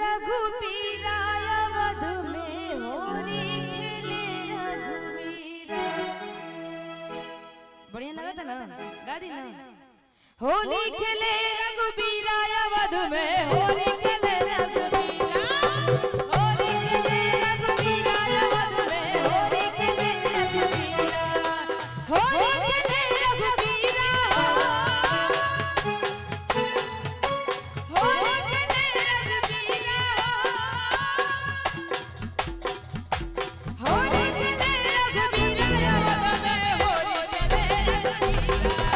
रघुबीरा अवध में होली खेले रघुबीरा। बढ़िया लगा था ना, गा दी ना। होली खेले रघुबीरा अवध में होली खेले रघुबीरा, होली खेले रघुबीरा अवध में होली खेले रघुबीरा, होली खेले रघुबीरा, होली खेले रघुबीरा, होली खेले रघुबीरा अवध में होली खेले रघुबीरा,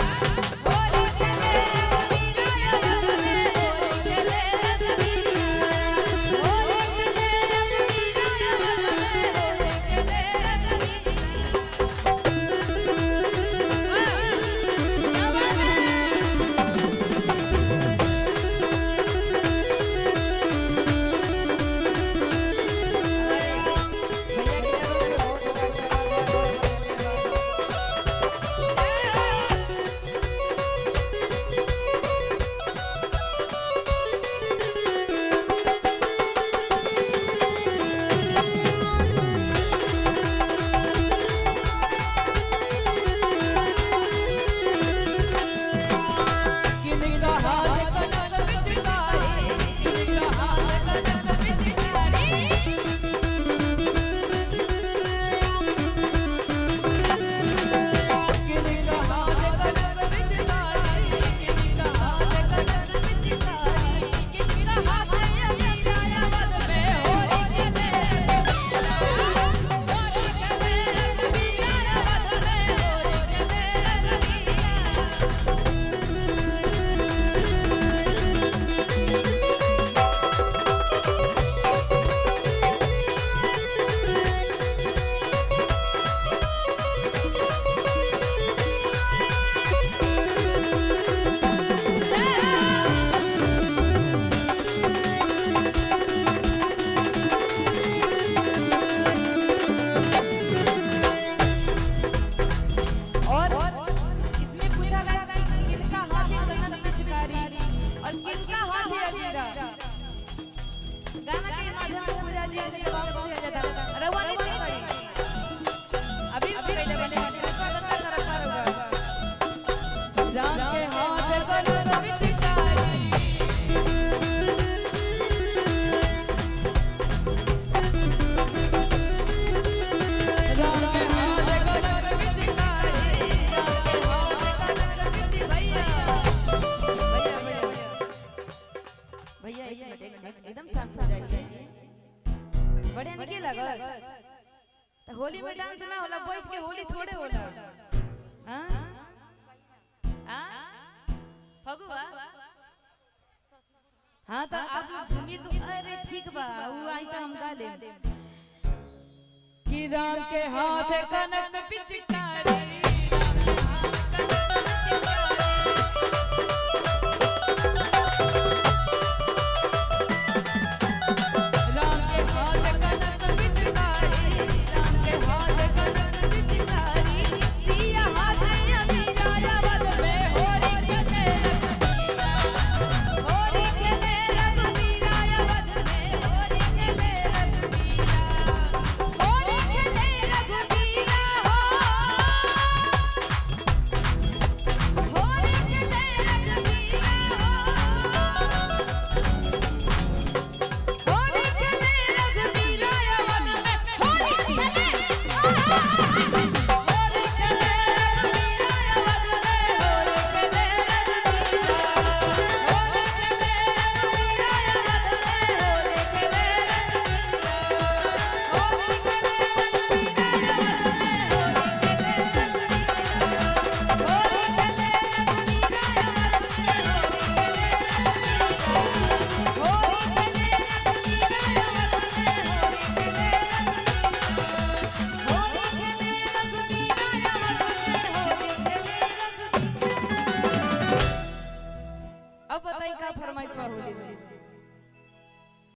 होली खेले रघुबीरा अवध में होली खेले रघुबीरा, होली खेले रघुबीरा अवध में होली खेले एकदम शांत हो जाइए। बढ़िया निके लगा तो होली में डांस ना होला, बैठ के होली थोड़े होला। हां हां फगुआ हां तो आप झूमी तो अरे ठीक बा, वो आई तो हम गा ले कि राम के हाथ कनक पिचकारी, राम के हाथ कनक पिचकारी।